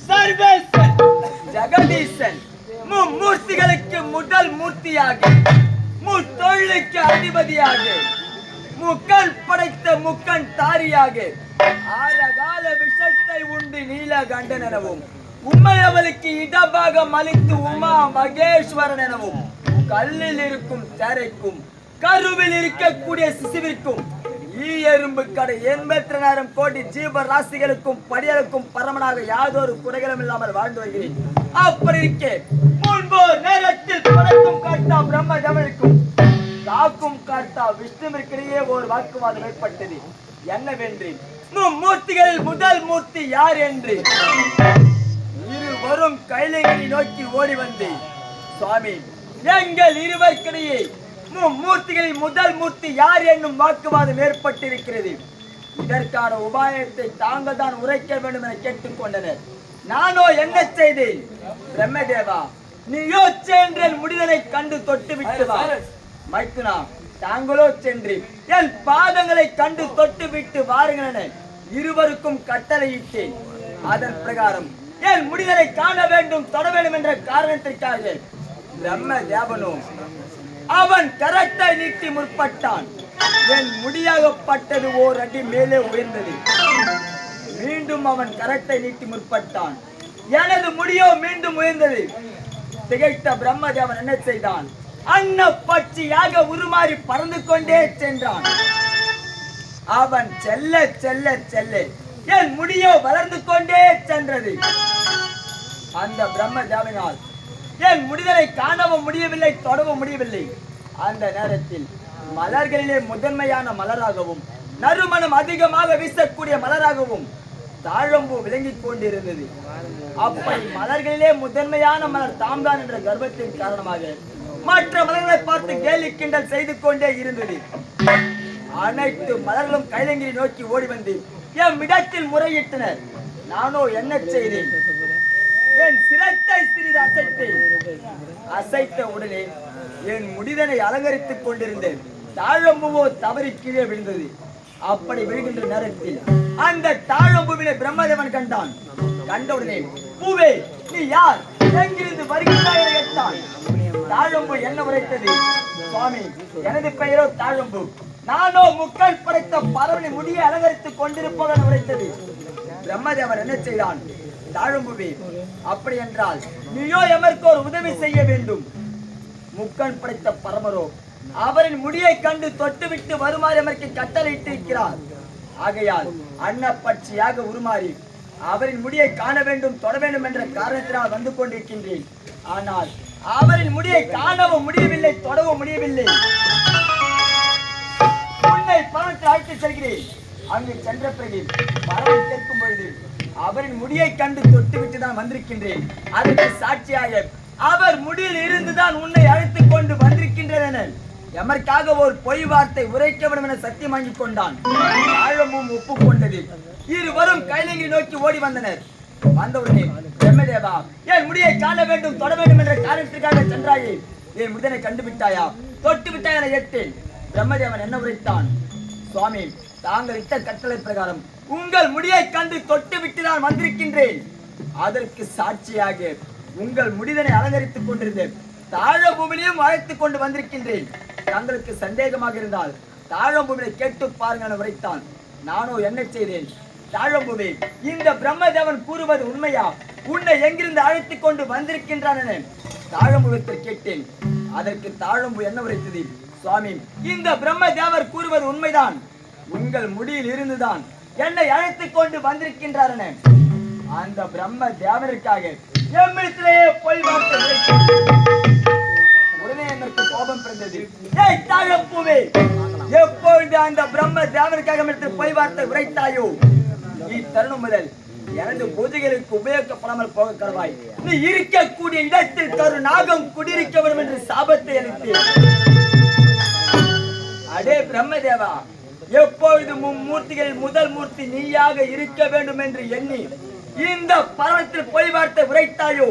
சர்வேசன் ஜெகதீசன் மும்மூர்த்திகளுக்கு முதல் மூர்த்தியாக முத்தொழிலுக்கு அதிபதியாக முக்கண் படைத்த முக்கண் தாரியாக ஆழகால விஷத்தை உண்டு நீலகண்டன் எனவும் உண்மை அவளுக்கு இடபாகம் அளித்து உமா மகேஸ்வரன் எனவும் கல்லில் இருக்கும் தேரைக்கும் கருவில் இருக்கக்கூடிய சிசுவிற்கும் எறும்பு கடை 80,000 கோடி ஜீவ ராசிகளுக்கும் படியலுக்கும் பரமனாக யாதொரு குறைகளும் இல்லாமல் வாழ்ந்து வருகிறேன். அப்படி இருக்க முன்போர் நேரத்தில் படைக்கும் காட்டா பிரம்ம தேவனுக்கும் காக்கும் காட்டா விஷ்ணுவிற்கிடையே ஒரு வாக்குவாதம் ஏற்பட்டது. என்னவென்று மூர்த்திகளில் முதல் மூர்த்தி யார் என்று இருவரும் கைலைகளை நோக்கி ஓடி வந்து, சுவாமி, எங்கள் இருவருக்கிடையே மூர்த்திகளில் முதல் மூர்த்தி யார் என்னும் வாக்குவாதம் ஏற்பட்டிருக்கிறது. இதற்கான உபாயத்தை தாங்கள் தான் உரைக்க வேண்டும் என கேட்டுக்கொண்டனர். நானோ என்ன செய்தேன்? பிரம்மதேவா, நீயோ சென்று என் முடிதலை கண்டு தொட்டு விட்டு வா. மைத்துனா, தாங்களோ சென்று என் பாதங்களை கண்டு தொட்டு விட்டு வாருங்கள் என இருவருக்கும் கட்டளையிட்டேன். அதன் பிரகாரம் என் முடிதலை காண வேண்டும், தொட வேண்டும் என்ற காரணத்திற்காக பிரம்ம தேவனோ அவன் கரத்தை நீட்டி முற்பட்டான். என் முடியாகப்பட்டது ஓர் அடி மேலே உயர்ந்தது. மீண்டும் அவன் கரத்தை நீட்டி முற்பட்டான். எனது முடியோ மீண்டும் உயர்ந்தது. திகைத்த பிரம்மதேவன் என்ன செய்தான்? அன்ன பட்சியாக உருமாறி பறந்து கொண்டே சென்றான். அவன் செல்ல செல்ல செல்ல என் முடியோ வளர்ந்து கொண்டே சென்றது. அந்த பிரம்மதேவனால் என் முடிதலை காணவும் முடியவில்லை, தொடவும் முடியவில்லை. அந்த நேரத்தில் மலர்களிலே முதன்மையான மலராகவும் நறுமணம் அதிகமாக வீசக்கூடிய மலராகவும் தாழம்பூ விளங்கிக் கொண்டிருந்தது. அப்படி மலர்களிலே முதன்மையான மலர் தாம்தான் என்ற கர்வத்தின் காரணமாக மற்ற மலர்களை பார்த்து கேலி கிண்டல் செய்து கொண்டே இருந்தது. அனைத்து மலர்களும் கைலங்கிரி நோக்கி ஓடி வந்து என் இடத்தில் முறையிட்டனர். நானோ என்ன செய்தேன்? என் சிரத்தை சிறிது அசைத்த உடனே என் முடிதனை அலங்கரித்துக் கொண்டிருந்தேன். தாழம்பூவோ தவறி கீழே விழுந்தது. அப்படி விழுகின்ற நேரத்தில் அந்த தாழம்பூவினை பிரம்மதேவன் கண்டான். கண்டவுடனே, பூவே, நீ யார்? எங்கிருந்து வருகிறாய் என கேட்டான். தாழம்பூ என்ன உரைத்தது? சுவாமி, எனது பெயரோ தாழம்பூ. நானோ முக்கண் படைத்த பறவனை முடியை அலங்கரித்துக் கொண்டிருப்பவன் உரைத்தது. பிரம்மதேவன் என்ன செய்தான்? தாழம்பூவே, அப்படி என்றால் நீயோ எமக்கு ஒரு உதவி செய்ய வேண்டும். முக்கண் படைத்த பரமரோ அவரின் முடியை கண்டு தொட்டுவிட்டு வருமாறு எமக்கு கட்டளையிட்டிருக்கிறார். ஆகையால் அன்னப்பட்சியாக உருமாறி அவரின் முடியை காண வேண்டும், தொட வேண்டும் என்ற காரணத்தினால் வந்து கொண்டிருக்கின்றேன். ஆனால் அவரின் முடியை காணவும் முடியவில்லை, தொடவும் முடியவில்லை. உன்னை பரவத்தில் அழைத்து செல்கிறேன். அங்கு சென்ற பிறகு பறவை கேட்கும் பொழுது அவரின் முடியை கண்டு தொட்டுவிட்டு தான் வந்திருக்கின்றேன். அதற்கு சாட்சியாக அவர் முடியில் இருந்துதான் உன்னை அழைத்துக் கொண்டு வந்திருக்கின்றனர். எமர்க்காக ஒரு பொய் வார்த்தை உரைக்க வேண்டும் என சத்தியம் வாங்கிக் கொண்டான். ஆழமும் ஒப்புக்கொண்டது. இருவரும் கைலங்கி நோக்கி ஓடி வந்தனர். வந்தவுடனே, பிரம்மதேவா, என் முடியை காண வேண்டும், தொட வேண்டும் என்ற காரணத்திற்காக சென்றாயே, என் முடிதனை கண்டுவிட்டாயா, தொட்டு விட்டாய் என கேட்டேன். பிரம்மதேவன் என்ன உரைத்தான்? சுவாமி, தாங்கள் இட்ட கட்டளை பிரகாரம் உங்கள் முடியை கண்டு தொட்டு விட்டு நான் வந்திருக்கின்றேன். அதற்கு சாட்சியாக உங்கள் முடிதனை அலங்கரித்துக் கொண்டிருந்தேன். தாழம்பூவிலையும் அழைத்துக் கொண்டு வந்திருக்கின்றேன். தங்களுக்கு சந்தேகமாக இருந்தால் தாழம்பூவிலை கேட்டு பாருங்க என உரைத்தான். நானோ என்ன செய்தேன்? தாழம்பூவே, இந்த பிரம்மதேவன் கூறுவது உண்மையா? உன்னை எங்கிருந்து அழைத்துக் கொண்டு வந்திருக்கின்றான் என தாழம்பூவத்தில் கேட்டேன். அதற்கு தாழம்பூ என்ன உரைத்தது? சுவாமி, இந்த பிரம்மதேவர் கூறுவது உண்மைதான். உங்கள் முடியில் இருந்துதான் என்னை அழைத்துக் கொண்டு வந்திருக்கின்றார் என அந்த பிரம்ம தேவனுக்காக எம்மிடத்திலேயே போய் வார்த்தை உடனே எனக்கு கோபம் பிறந்தது. தாழம்பூவே, எப்பொழுது அந்த பிரம்ம தேவனுக்காக போய் வார்த்தை உரைத்தாயோ, இத்தருணம் முதல் எனது பூஜைகளுக்கு உபயோகப்படாமல் போக கடவாய். நீ இருக்கக்கூடிய இடத்தில் தரு நாகம் குடியிருக்க வேண்டும் என்று சாபத்தை அளித்தேன். அடே பிரம்மதேவா, எப்பொழுது மும்மூர்த்திகளில் முதல் மூர்த்தி நீயாக இருக்க வேண்டும் என்று எண்ணி இந்த பர்வத்தில் பொய் வார்த்தை உரைத்தாயோ,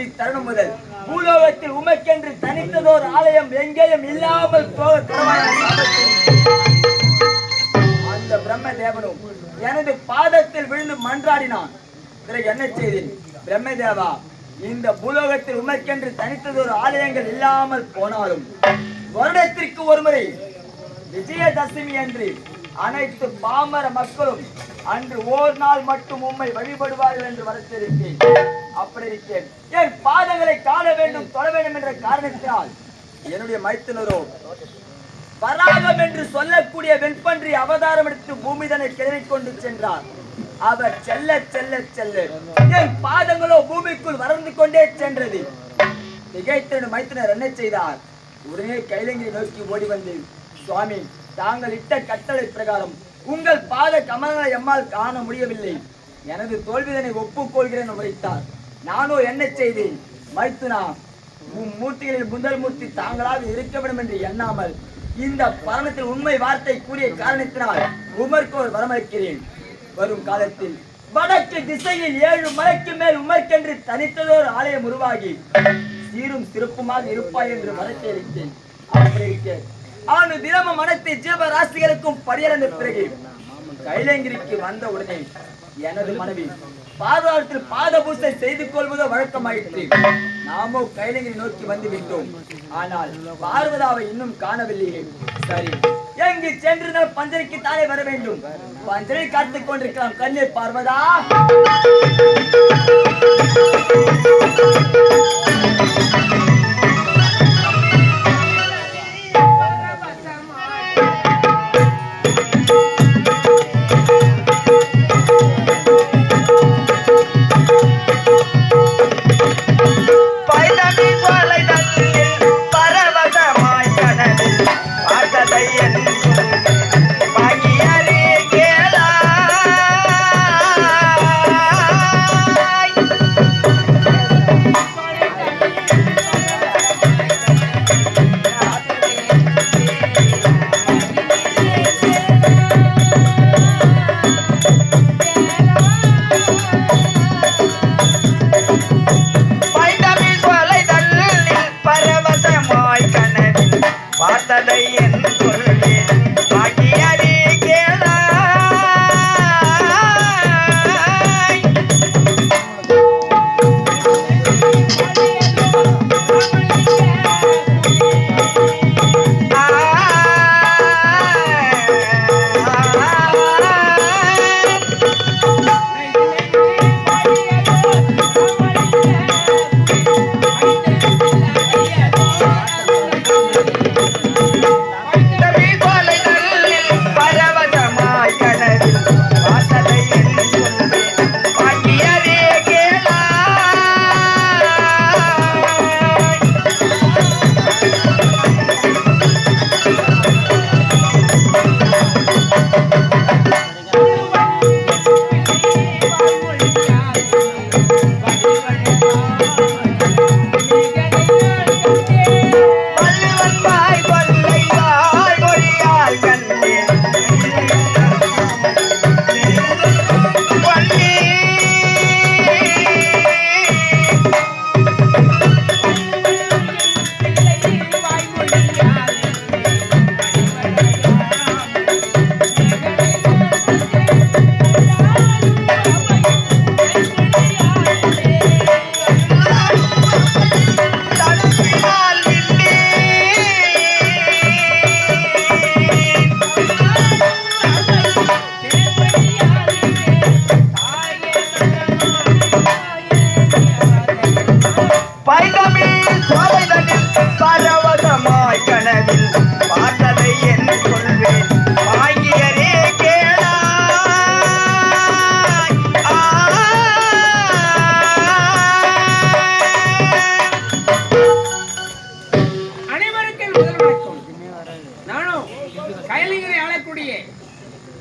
இத்தருணம் முதல் பூலோகத்தில் உமக்கென்று தனித்ததோர் ஆலயம் எங்கேயும் இல்லாமல் போக அந்த பிரம்மதேவனும் எனது பாதத்தில் விழுந்து மன்றாடினான். பிறகு என்ன செய்தேன்? பிரம்மதேவா, இந்த பூலோகத்தில் உமக்கென்று தனித்ததொரு ஆலயங்கள் இல்லாமல் போனாலும் வருடத்திற்கு ஒருமுறை விஜயதசமி அன்று அனைத்து பாமர மக்களும் அன்று ஓர் நாள் மட்டும் உம்மை வழிபடுவார்கள் என்று வரத்திருக்கேன். அப்படி இருக்கேன் என் பாதங்களை காண வேண்டும், தொட வேண்டும் என்ற காரணத்தினால் என்னுடைய மைத்துனரோ வராகம் என்று சொல்லக்கூடிய வெண்பன்றி அவதாரம் எடுத்து பூமிதனை கிளறி கொண்டு சென்றார். அவர் செல்ல செல்ல செல்ல என் பாதங்களோ பூமிக்குள் வளர்ந்து கொண்டே சென்றது. திகைத்த மைத்துனர் என்ன செய்தார்? உடனே கைலங்கிரி நோக்கி ஓடி வந்து, சுவாமி, தாங்கள் இட்ட கட்டளை பிரகாரம் உங்கள் பாத கமலங்களை எம்மால் காண முடியவில்லை, எனது தோல்விதனை ஒப்புக்கொள்கிறேன் உரைத்தார். நானோ என்ன செய்தேன்? மைத்துனா, மூர்த்திகளில் முதல் மூர்த்தி தாங்களாக இருக்க வேண்டும் என்று எண்ணாமல் இந்த பரணத்தில் உண்மை வார்த்தை கூறிய காரணத்தினால் உமருக்கு ஒரு வரமளிக்கிறேன். வரும் காலத்தில் வடக்கு திசையில் 7 மலைக்கு மேல் உமர்க்கென்று தனித்ததோர் ஆலயம் உருவாகி சீரும் சிறப்புமாக இருப்பாய் என்று வரத்தை அளித்தேன். அப்படி இருக்க அவனு தினமும் அனைத்து ஜீவராசிகளுக்கும் படியளந்த பிறகு கைலங்கிரிக்கு வந்த உடனே எனது மனைவி பாதாளத்தில் பாத பூசை செய்து கொள்வதோ வழக்கமாயிற்று. நாமோ கைலங்கிரி நோக்கி வந்து விட்டோம். ஆனால் பார்வதாவை இன்னும் காணவில்லையே. சரி, எங்கு சென்றிருந்தால் பஞ்சனைக்கு தானே வர வேண்டும். பஞ்சனை காத்துக் கொண்டிருக்கலாம். கண்ணே பார்வதா,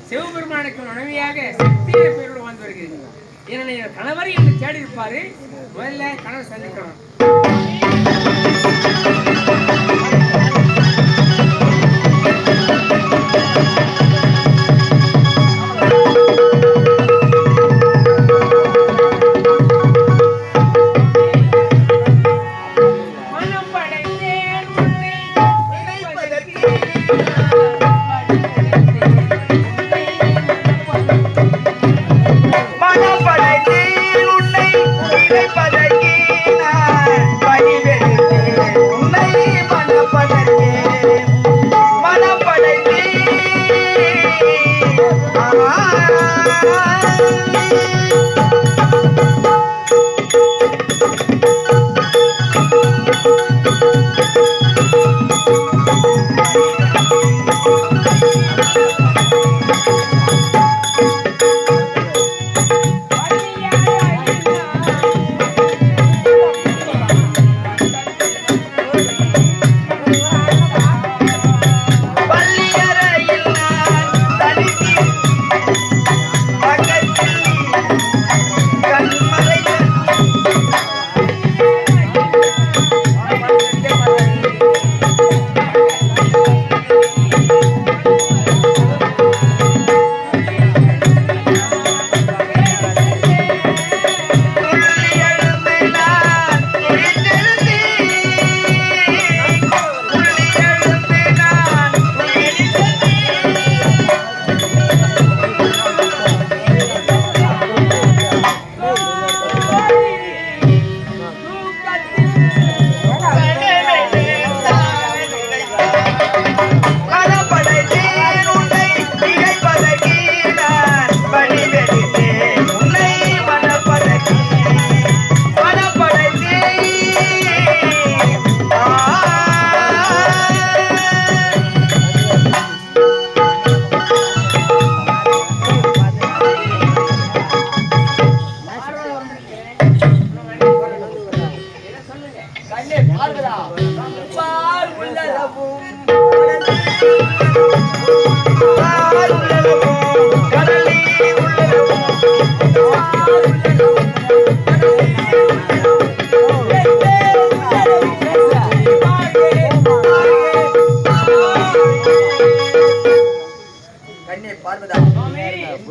சிவபெருமானுக்கு மனைவியாக சக்தியை பேரோடு வந்து வருகிறேன். என்னுடைய கணவரை என்று தேடி இருப்பாரு. முதல்ல கணவர் சந்திக்கணும். மனம் படைத்தேன் இழைப்பதற்கே நான் பணிவெடுத்தேன் உன்னை மணப்பதற்கே மணப்படைத்தேன்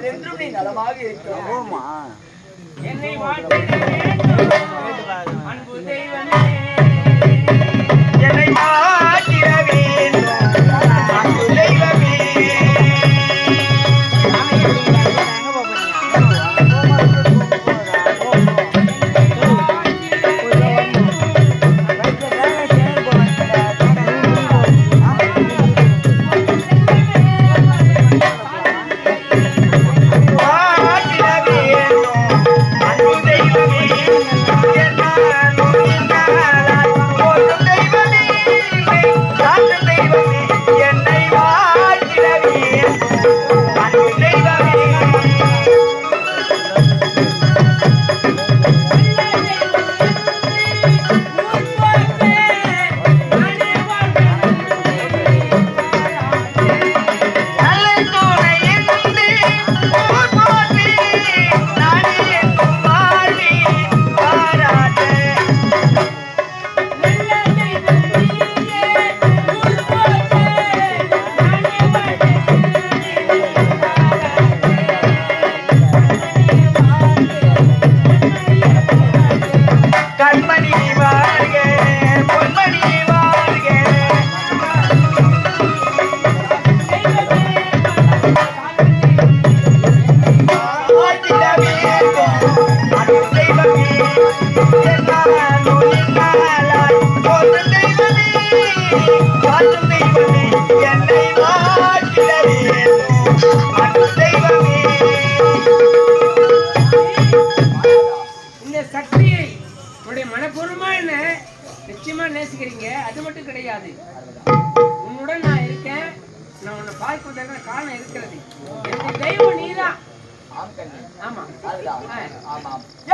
என்றும் நீ நலமாக இருக்கிறோம். என்னை வாழ்த்திட வேண்டும் அன்பு தெய்வமே, என்னை மாற்றிட வேண்டும் அன்பு தெய்வமே. இந்த சக்தியை உன்னுடைய மனப்பூர்வமா என்ன நிச்சயமா நேசிக்கிறீங்க, அது மட்டும் கிடையாது. உன்னுடன் நான் இருக்கேன், நான் உன்னை பார்ப்பதற்கான காரணம் இருக்கிறது. என்னுடைய தெய்வம் நீதான். ஆமா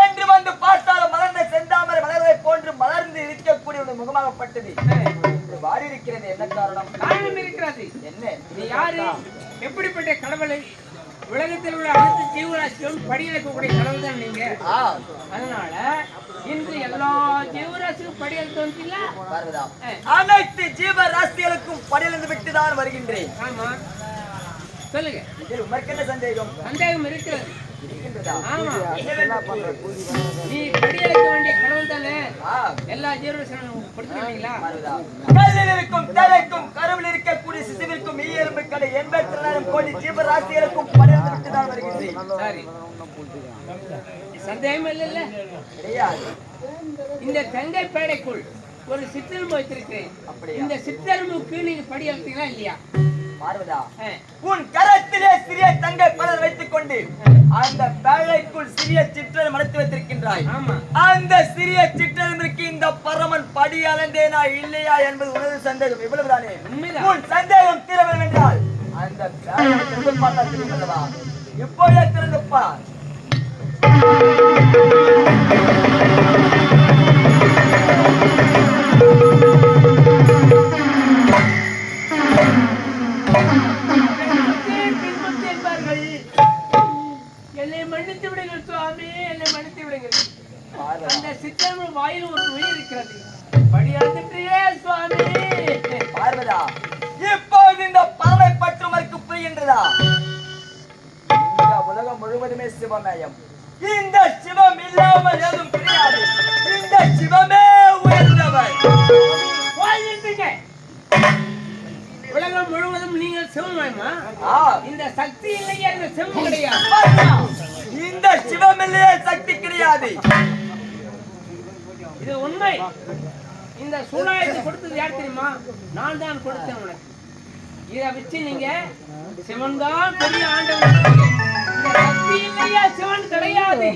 என்று வந்து பார்த்தாலும் மலர்ந்த செந்தாமரை மலர்வை போன்று மலர்ந்து இருக்கக்கூடிய ஒரு முகமாகப்பட்டது வாடி இருக்கிறது. என்ன காரணம்? காரணம் இருக்கிறது. என்ன? நீ யாரு? எப்படிப்பட்ட கடவுளை? உலகத்தில் உள்ள அனைத்து ஜீவராசிகளும் படியெடுக்கக்கூடிய கடவுள் தான் நீங்க. அதனால இன்று எல்லா ஜீவராசிக்கும் படியெடுத்து வந்துல அனைத்து ஜீவராசிகளுக்கும் படியெழுந்து விட்டுதான் வருகின்றேன். ஆமா சொல்லுங்க. உமக்கு என்ன சந்தேகம்? சந்தேகம் இருக்கிறது. ஆமா நீ படியெடுக்க வேண்டிய கடவுள் தானே எல்லா ஜீவராசிகளும் கொடுத்துருக்கீங்களா? கல்லில் இருக்கும் தலைக்கும் கருவில் இருக்கக்கூடிய சிசுவிற்கும் ஈயெலும்பு கடை 84 கோடி ஜீவராசிகளுக்கும் படியெழுந்து விட்டுதான் வருகின்றேன். சரி சந்தேகம் இல்ல கிடையாது. இந்த தங்கை பேடைக்குள் ஒரு சிற்றெரும்பு வைத்திருக்கிறேன். அப்படியா? இந்த சிற்றெரும்புக்கு நீங்க படி வைப்பீங்களா இல்லையா? பார்வதா, உன் கரத்திலே சிறிய தங்கை பலர் வைத்துக் கொண்டு அந்த பேழைக்குள் சிறிய சிற்றெரும்பு மறைத்து வைத்திருக்கின்றாய். ஆமா. அந்த சிறிய சிற்றெரும்பிற்கு இந்த பரமன் படி அளந்தேனா இல்லையா என்பது உனது சந்தேகம். இவ்வளவுதானே? உண்மைதான். உன் சந்தேகம் தீர வேண்டும் என்றால் அந்த பேழை திறந்து பார்த்தா தெரியும் அல்லவா? இப்போதே திறந்து பார். என்னை மன்னித்து விடுங்கள் சுவாமி, என்னை மன்னித்து விடுங்கள். அந்த சிற்றெரும்பு வாயில் ஒரு உயிர் இருக்கிறது. படி அளந்துட்டே சுவாமி. பார்வதா, இப்போது இந்த பறவை பற்று உனக்கு புரிகின்றதா? இந்த உலகம் முழுவதுமே சிவமயம். இந்த சிவம் இல்லாமல் எதுவும் கிடையாது. இந்த சிவமே உயர்ந்தவர். உலகம் முழுவதும் நீங்கள் சிவமயமா? இந்த சக்தி இல்லையா? இந்த சிவம் கிடையாது. இந்த சிவம் இல்லையே சக்தி கிடையாது. இது உண்மை. இந்த சூழாயத்தை கொடுத்தது யார் தெரியுமா? நான் தான் கொடுத்தேன் உனக்கு. இதை வச்சு நீங்க சிவன் தான் பெரிய ஆண்டவன். இந்த சக்தி இல்லையா சிவன் கிடையாது.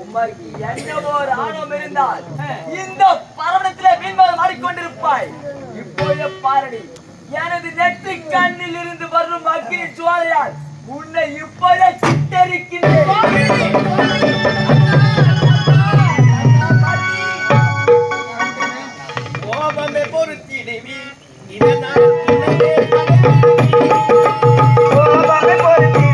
உமக்கு என்னவோ ஒரு ஆணவம் இருந்தால் இந்த பரவணத்திலே மீன்பால் மாறிக்கொண்டிருப்பாய். இப்போது பாரடி, எனது நெற்றி கண்ணில் இருந்து வரும் அக்கினி சுவாலையால் உன்னை இப்போதே சித்தரிக்கின்றேன். கோபமே பொறுத்திடுவி இதனால் கோபமே பொறுத்திடுவி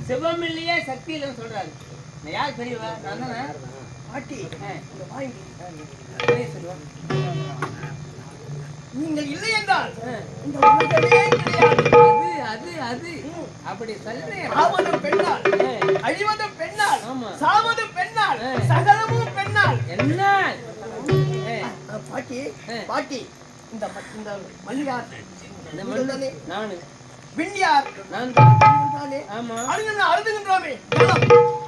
சிவம் இல்லையே சக்தி இல்லைன்னு சொல்றாரு. யார் பெரியவா? நான் தானே பாட்டி. நீங்கள் இல்லை என்றால் இந்த உலகமே கிடையாது. அது அது அப்படி சொல்றேன். ஆவதும் பெண்ணால், அழிவதும் பெண்ணால், ஆமா. சாவதும் பெண்ணால், சகலமும் பெண்ணால். என்ன பாட்டி பாட்டி இந்த மல்லிகார் நானு விண்ணியார் நான் தானே? ஆமா. அழுதுகின்றோமே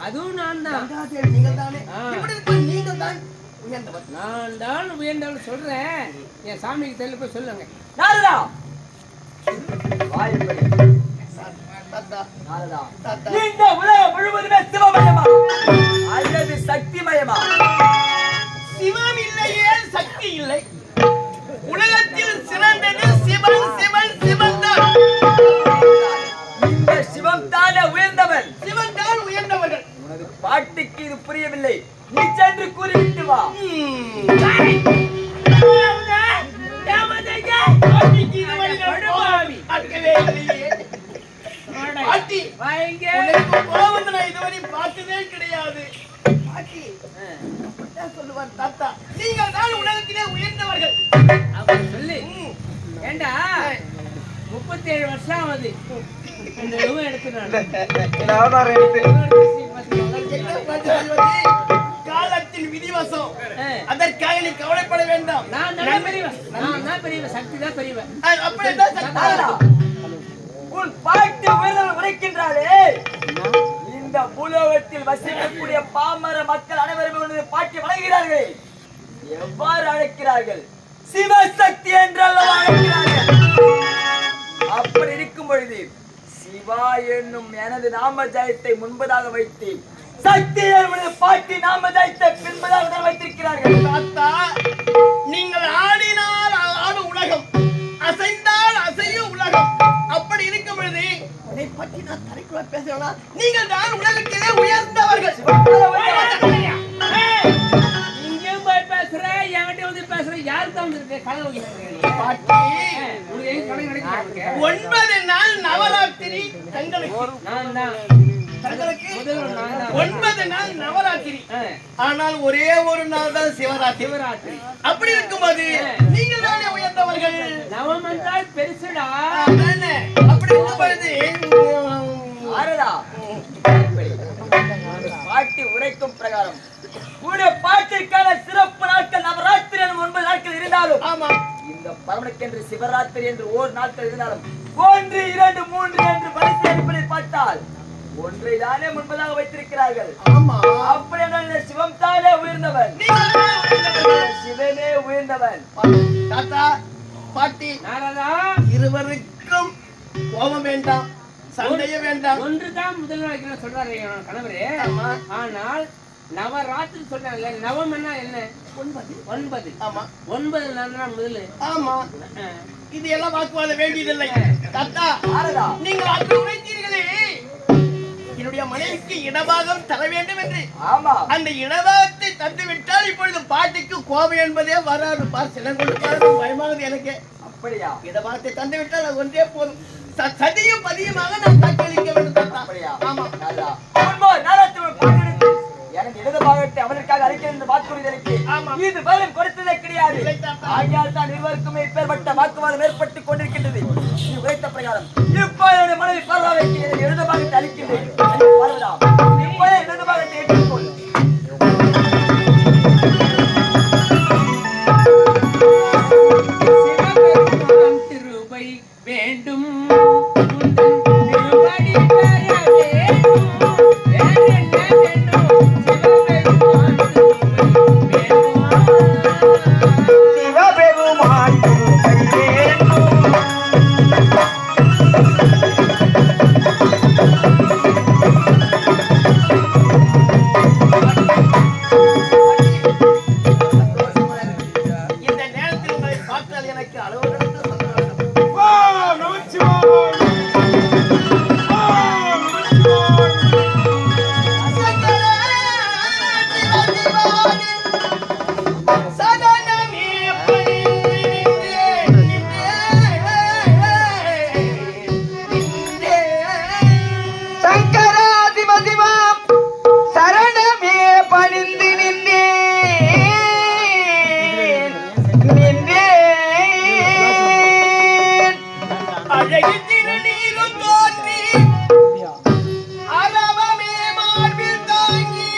அதுவும் நான் தான். நீங்கள் தானே? நீங்கள் தான் உயர்ந்தவர். நான் தான் உயர்ந்தவர் சொல்றேன். என் சாமிக்கு தெரியல போய் சொல்லுங்க. நாரதா, வாய்ப்படி. தாத்தா நாரதா, தாத்தா இந்த உலகம் முழுவதுமே சிவமயமா அல்லது சக்திமயமா? சிவம் இல்லையே சக்தி இல்லை. உலகத்தில் சிறந்தது சிவன் சிவன் சிவன் தான். இந்த சிவம் தானே உயர்ந்தவன். சிவன் தான் உயர்ந்தவர்கள். உனது பாட்டுக்கு இது புரியவில்லை. நீ சென்று கூறிவிட்டு வா. இதுவரை பார்த்ததே கிடையாது. சொல்லுவார் தாத்தா, நீங்கள் தான் உலகத்திலே உயர்ந்தவர்கள். சொல்லு. ஏண்டா 37 வருஷம் ஆகுது இந்த ரூம் எடுத்துனாங்க. காலத்தின் விதிவசம். அதற்காக நீ கவலைப்பட வேண்டாம். நான் தான் பெரியவன். சக்தி தான் பெரியவன். அப்படிதான் உன் பாட்டு உயர்ந்தவள் உரைக்கின்றாளே, இந்த பூலோகத்தில் வசிக்கக்கூடிய பாமர மக்கள் அனைவரும் உனது பாட்டி வழங்குகிறார்கள். எவ்வாறு அழைக்கிறார்கள்? சிவசக்தி என்றால் அழைக்கிறார்கள். அப்படி இருக்கும் பொழுது சிவா என்னும் எனது நாம ஜெயத்தை முன்பதாக வைத்து சக்தி என்னுடைய பாட்டி நாம ஜெயத்தை பின்பதாக வைத்திருக்கிறார்கள். தாத்தா, நீங்கள் ஆடினால் ஆடும் உலகம், அசைந்தால் அசையும் உலகம். அப்படி இருக்கும் பொழுது உன்னை பற்றி நான் தலைக்குள்ள பேசலாம். நீங்கள் தான் உலகத்திலே உயர்ந்தவர்கள். என்கிட்ட வந்து பேசுற யாருக்கு தான் வந்து கடன் வைக்கிறீங்க பாட்டி உங்களுக்கு எங்க கடன் கிடைக்காது 9 நாள் நவராத்திரி தங்களுக்கு நான் தான் தங்களுக்கு முதல்ல நான் தான் 9 நாள் நவராத்திரி ஆனால் ஒரே ஒரு நாள் தான் சிவராத்திரி சிவராத்திரி அப்படி இருக்கும்போது நீங்க தானே உயர்ந்தவர்கள் நவம் என்றால் பெருசுடா அதானே அப்படி இருக்கும்போது ஆரதா பாட்டி உரைக்கும் பிரகாரம் கூட பாட்டிற்கான சிறப்பு நாட்கள் நவராத்திரி 9 நாட்கள் இருந்தாலும் ஆமா இந்த பரமனுக்கென்று சிவராத்திரி என்று ஓர் நாட்கள் இருந்தாலும் 1 2 3 என்று வரிசை அடிப்படையில் பார்த்தால் ஒன்றை தானே முன்பதாக வைத்திருக்கிறார்கள். ஆமா அப்படி என்றால் சிவம் தானே உயர்ந்தவன், சிவனே உயர்ந்தவன். தாத்தா பாட்டி நாரதா இருவருக்கும் கோபம் வேண்டாம், சண்டைய வேண்டாம். ஒன்றுதான் முதல் நாளைக்கு சொல்றாரு என் கணவரே. ஆனால் நவராத்திரி சொல்றாங்கல்ல, நவம் என்ன 9. ஆமா 9 நாள் தான் முதல்ல. ஆமா இது எல்லாம் வாக்குவாத வேண்டியதில்லை. தாத்தா ஆரதா நீங்க அன்று உரைத்தீர்களே என்னுடைய மனைவிக்கு இடபாகம் தர வேண்டும் என்று. ஆமா அந்த இடபாகத்தை தந்து விட்டால் இப்பொழுது பாட்டிக்கு கோபம் என்பதே வராது. பார் சில கொண்டு பாருங்க பயமாகுது எனக்கு. அப்படியா? இடபாகத்தை தந்து விட்டால் அது ஒன்றே போதும். சதியும் பதியமாக நான் தக்களிக்க வேண்டும் தாத்தா. அப்படியா? ஆமா நல்லா முன்பு நாராயணன் பாட்டு எனக்கு இடது பாகத்தை அவனுக்காக அளிக்க வாக்குறுதி ஆமா. இது பலன் கொடுத்ததே கிடையாது. இல்லை தாத்தா. ஆகையால் தான் இருவருக்குமே இப்பேற்பட்ட வாக்குவாதம் ஏற்பட்டுக் கொண்டிருக்கின்றது. நீ உரைத்த பிரகாரம் இப்போது மனைவி பார்வைக்கு இடது பாகத்தை அளிக்கின்றேன். பார்வதா இப்போதே இடது பாகத்தை ஏற்றுக்கொள். சிவபெருமான் திருவை வேண்டும், திருவடி பெற வேண்டும், வேற என்ன வேண்டும்? சிவபெருமான் திருவை வேண்டும். சிவபெருமான் இந்த நேரத்தில் உங்களை பார்த்தால் எனக்கு அளவு கடந்த சந்தோஷம். சங்கராதிபதிமாம் சரணமே பணிந்து நின்றேன் அழகு திருநீரும் தோன்றி அரவமே மார்பில் தாங்கி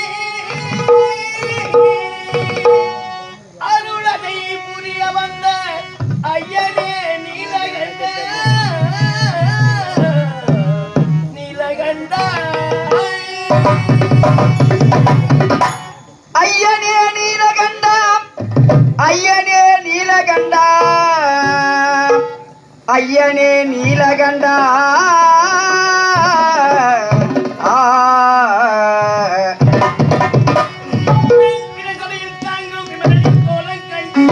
அருளதை புரிய வந்த ஐயனே நீலகண்ட நீலகண்ட ஐயனே நீலகண்டா, ஐயனே நீலகண்டா, ஐயனே நீலகண்டா. விரகலையில் தாங்கும் விமலின் கோலம் கண்டு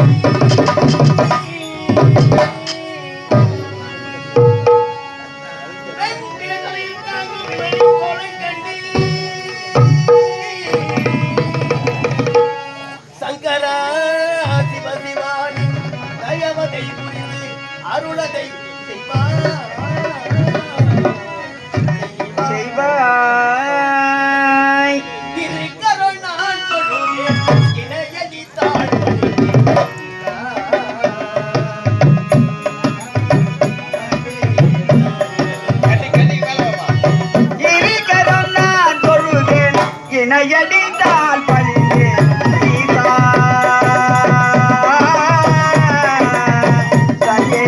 விரகலையில் தாங்கும் விமலின் கோலம் கண்டு சங்கரா சிவசிவானி தயவதை புரிந்து அருளதை செய்வார் செய்வாய் திருக்கருள் நான் தொழுதேன் இணையடித்தாள் இருக்கிறோம் நான் தொழுதேன் இணையடித்தால் பழிந்தேன் சீதா. சயே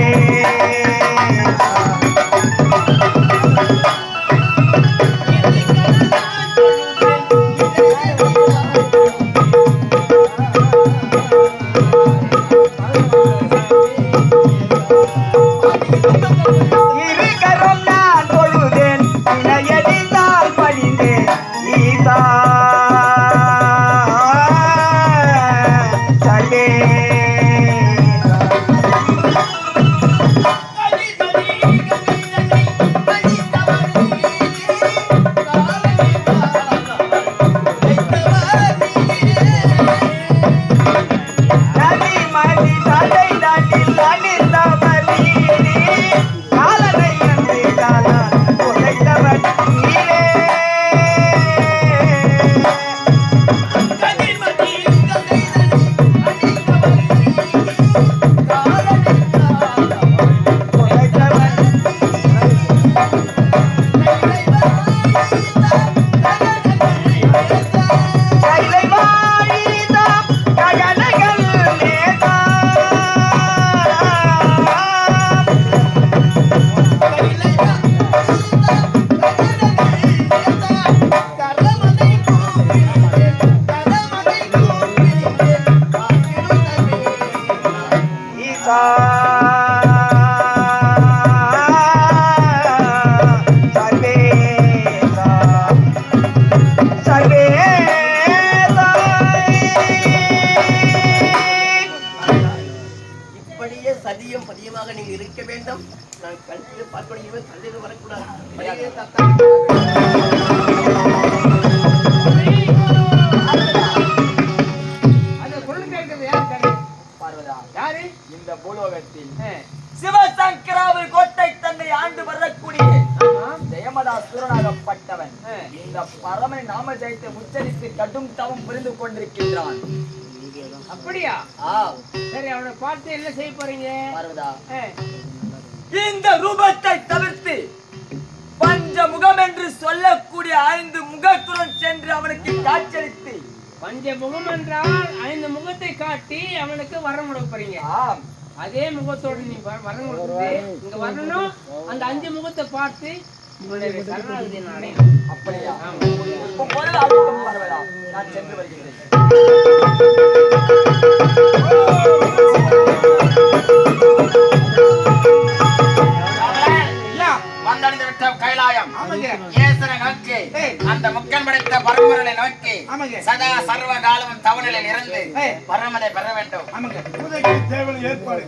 சதியம் பதியமாக நீங்க இருக்க வேண்டும். நான் கல்வியில் பார்க்கணும், கல்வியில் வரக்கூடாது. யாரு இந்த பூலோகத்தில் சிவசங்கராவில் கோட்டை தன்னை ஆண்டு வரக்கூடிய ஜெயமதாசுரனாகப்பட்டவன் இந்த பரமனை நாம ஜெயத்தை உச்சரித்து கடும் தவம் புரிந்து கொண்டிருக்கின்றான். அப்படியா? சரி, அவனை பார்த்து என்ன செய்ய போறீங்க? இந்த ரூபத்தை தவிர்த்து பஞ்சமுகம் என்று சொல்லக்கூடிய 5 முகத்துடன் சென்று அவனுக்கு காட்சியளித்து, பஞ்சமுகம் என்றால் 5 முகத்தை காட்டி அவனுக்கு வரம் கொடுக்க போறீங்க. அதே முகத்தோடு நீ வரம் கொடுத்து இங்க வரணும். அந்த 5 முகத்தை பார்த்து உன்னுடைய சரணாகதி அடையணும். அப்படியா? நான் சென்று வருகிறேன். கைலாயம் ஈசனை நோக்கி அந்த முக்கன் படைத்த பரம்பொருளை நோக்கி சதா சர்வ காலமும் தவநிலையில் இருந்து பரமனை பெற வேண்டும். ஏற்பாடு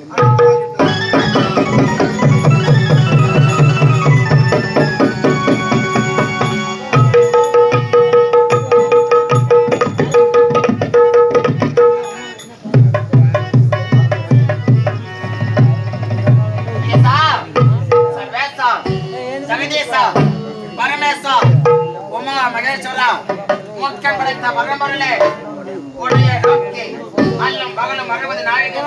பரமேசா உமா மகேஸ்வரா முக்கன் படைத்த பரம்பொருளே உடைய நோக்கி அல்லும் பகலும் 60 நாழிகை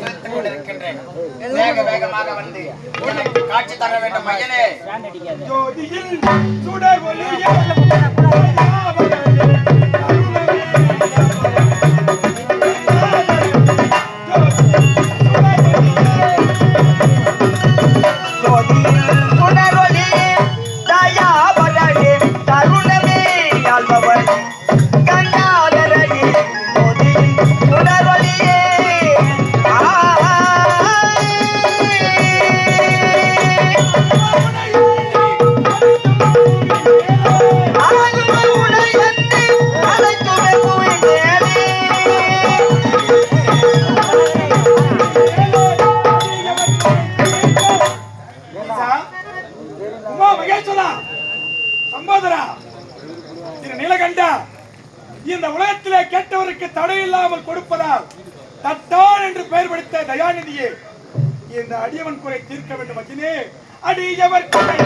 துதித்துக் கொண்டிருக்கின்றேன். வேக வேகமாக வந்து உனக்கு காட்சி தர வேண்டும். மகனே ஜோதியில் சுடர் ஒளியே இந்த உலகத்திலே கேட்டவருக்கு தடையில்லாமல் கொடுப்பதால் தட்டான் என்று பெயர் படுத்த தயாநிதியே, இந்த அடியவன் குறை தீர்க்க வேண்டும். அஜினே, அடியவர் குறை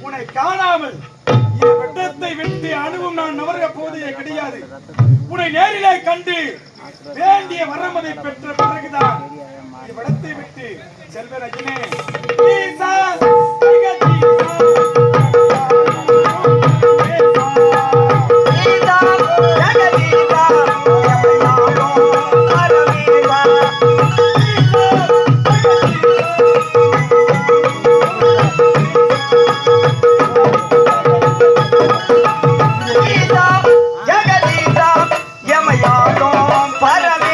உன்னை காணாமல் வெட்டத்தை விட்டு அணுவும் நான் நவர போவதே கிடையாது. உன்னை நேரிலே கண்டு வேண்டிய வரமதை பெற்ற பிறகுதான் இவ்விடத்தை விட்டு செல்வரஜினே. Yamaya, Parame.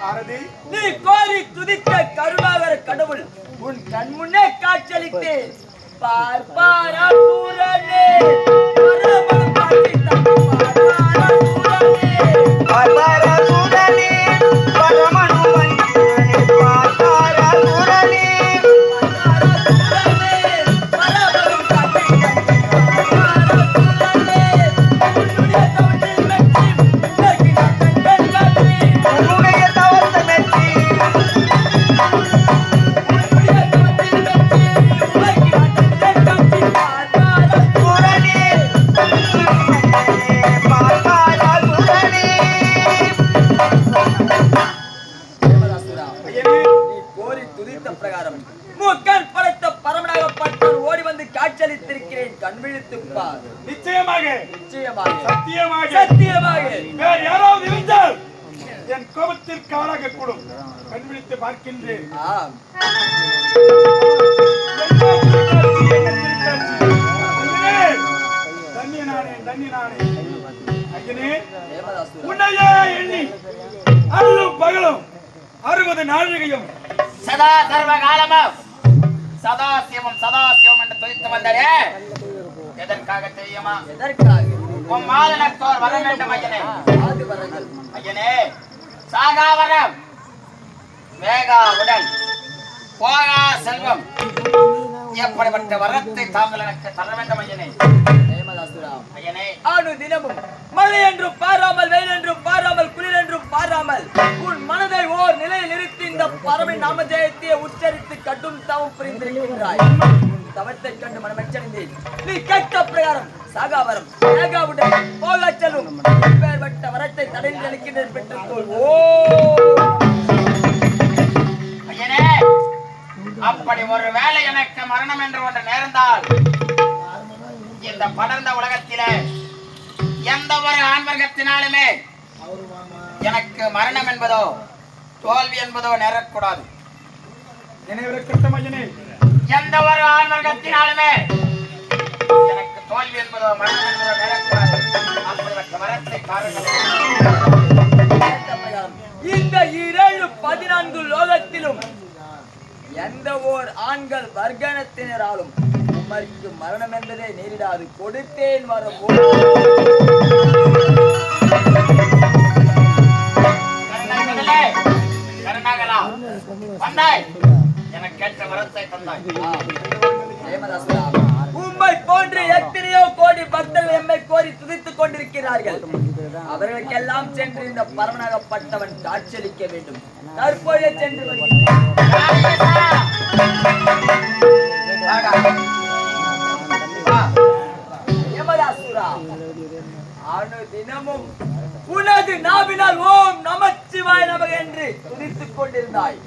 யாரது? நீ கோரி துதித்த கருணாகர கடவுள் உன் கண் முன்னே காட்சியளித்தேன். பார்ப்பாரா சூரனே பரமன் காட்சி தந்து பார்ப்பாரா சூரனே பார்ப்பாரா சூரனே பரமனு மன்னியனே பார்ப்பாரா சூரனே பரமன் காட்சி தந்து பார்ப்பாரா சூரனே உன்னுடைய தவத்தில் மெச்சி உலகின் கண்கள் காட்சி உன்னுடைய தவத்தை மெச்சி உன்னுடைய தவத்தில் மெச்சி உலகின் கண்கள் காட்சி பார்ப்பாரா சூரனே பார்ப்பாரா சூரனே தேவதாசுரா, ஐயனே, நீ கோரி துதித்த பிரகாரம் மூக்கன் படைத்த பரமனாகப்பட்டவர் ஓடி வந்து காட்சியளித்திருக்கிறேன். கண் விழித்துப் பார். நிச்சயமாக நிச்சயமாக சத்தியமாக சத்தியமாக வேறு யாராவது இருந்தால் என் கோபத்திற்கு ஆளாக கூடும். கண் விழித்து பார்க்கின்றேன். ஆம். தண்ணி நானே ஐயனே, தேவதாசுரா, உன்னையே எண்ணி அல்லும் பகலும் 60 நாழிகையும் சதா சர்வ காலமும் சதாசிவம் என்று துதித்து வந்தாரே, எதற்காக தெரியுமா? எதற்காக? உன் மாதனத்தோர் வர வேண்டும் ஐயனே. ஆதி வரங்கள் ஐயனே, சாகா வரம், வேகா உடல், போகா செல்வம், எப்படிப்பட்ட வரத்தை தாங்கள் எனக்கு தர வேண்டும் ஐயனே. தேவதாசுரா, ஐயனே, ஆணு தினமும் மழை என்றும் பாராமல் வெயில் என்றும் பாராமல் குளிர் என்றும் பாராமல் உன் மனதை ஓர் நிலையில் நிறுத்தி இந்த பரமின் நாம ஜெயத்தை உச்சரித்து கடும் தவம் புரிந்திருக்கின்றாய். உன் தவத்தை கண்டு மனமெச்சடைந்தேன். நீ கேட்ட பிரகாரம் சாகாவரம் ஏகாவுடன் போக செல்லும் இப்பேற்பட்ட வரத்தை தடையில் அளிக்கின்றேன் பெற்றுக்கொள். ஓ ஐயனே, அப்படி ஒரு வேளை எனக்கு மரணம் என்று ஒன்று நேர்ந்தால் இந்த படர்ந்த உலகத்திலே எந்த ஒரு ஆண்வர்க்கத்தினாலுமே எனக்கு மரணம் என்பதோ தோல்வி என்பதோ நேரக்கூடாது. நினைவிருக்கட்டும் ஐயனே. எந்த ஒரு ஆண்வர்க்கத்தினாலுமே எனக்கு தோல்வி என்பதோ மரணம் என்பதோ நேரக்கூடாது. அப்படிப்பட்ட வரத்தை பாருங்கள். கேட்ட பிரகாரம் இந்த 7-14 லோகத்திலும் எந்த ஓர் ஆண்கள் வர்க்கணத்தினராலும் உமக்கு மரணம் என்பதே நேரிடாது. கொடுத்தேன் வரும் கருணாகரனே, கருணாகரா, வந்தாய், எனக்கு கேட்ட வரத்தை தந்தாய். தேவதாசுரா, உம்மை போன்று எத்தனையோ கோடி பக்தர்கள் எம்மை கோரி துதித்துக் கொண்டிருக்கிறார்கள். அவர்களுக்கெல்லாம் சென்று இந்த பரமனாகப்பட்டவன் காட்சியளிக்க வேண்டும். தற்போது சென்று வருகிறேன். வாடா. வா. தேவதாசுரா, அணு தினமும் உனது நாவினால் ஓம் நமச்சிவாய நமக என்று துதித்துக் கொண்டிருந்தாய்.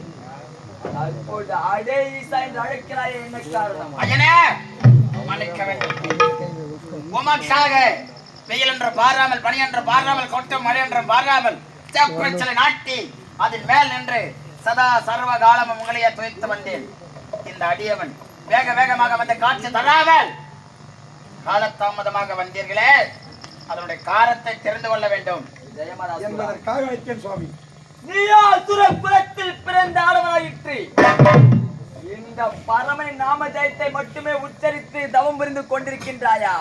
தற்போது அடே ஈசா என்று அழைக்கிறாய், என்ன காரணம்? ஐயனே, மன்னிக்க வேண்டும். உமக்காக வெயில் என்று பாராமல், பனி என்று பாராமல், கொட்டும் மழை என்று பாராமல் செப்பச்சலை நாட்டி அதன் மேல் நின்று சதா சர்வ காலமும் உங்களையே துவைத்து வந்தேன். இந்த அடியவன் வேக வேகமாக வந்து காட்சி தராமல் காலதாமதமாக வந்தீர்களே, அதனுடைய காரத்தை தெரிந்து கொள்ள வேண்டும். ஜெயமதாசுரா, என்பதற்காக வைத்தேன் சுவாமி. நீயா அசுர குலத்தில் பிறந்த ஆடவனாயிற்று. இந்த பரமனின் நாம ஜெயத்தை மட்டுமே உச்சரித்து தவம் புரிந்து கொண்டிருக்கின்றாயா,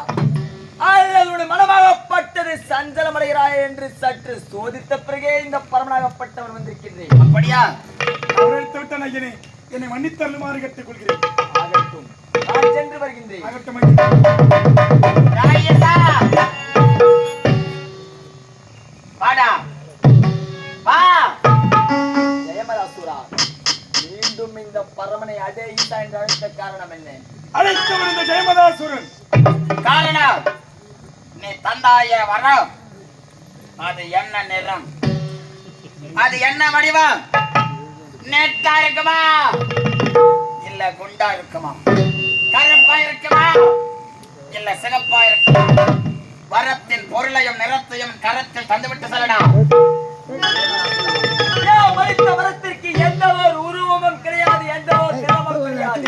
அல்லது உன் மனமாகப்பட்டது சஞ்சலமடைகிறாயா என்று சற்று சோதித்த பிறகே இந்த பரமனாகப்பட்டவன் வந்திருக்கின்றேன். அப்படியா? அவரழைத்து விட்டான் ஐயனே. என்னை மன்னித்தள்ளுமாறு கேட்டுக்கொள்கிறேன். ஆகட்டும், நான் சென்று வருகின்றேன். ஆகட்டும் ஐயனே. ராயசா, வாடா, வா. ஜெயமதாசுரா, மீண்டும் இந்த பரமனை அடே ஈசா என்று அழைத்த காரணம் என்ன? அழைத்து வந்த ஜெயமதாசுரன் காரணம், நீ தந்தாய வரம் அது என்ன நிறம், அது என்ன வடிவம், நெட்டா இருக்குமா இல்ல குண்டா இருக்குமா, கருப்பா இருக்குமா இல்ல சிகப்பா இருக்குமா, வரத்தின் பொருளையும் நிறத்தையும் கரத்தில் தந்துவிட்டு சொல்லடா. மறித்த வரத்திற்கு எந்த ஒரு உருவமும் கிடையாது, எந்த ஒரு நிறமும் கிடையாது.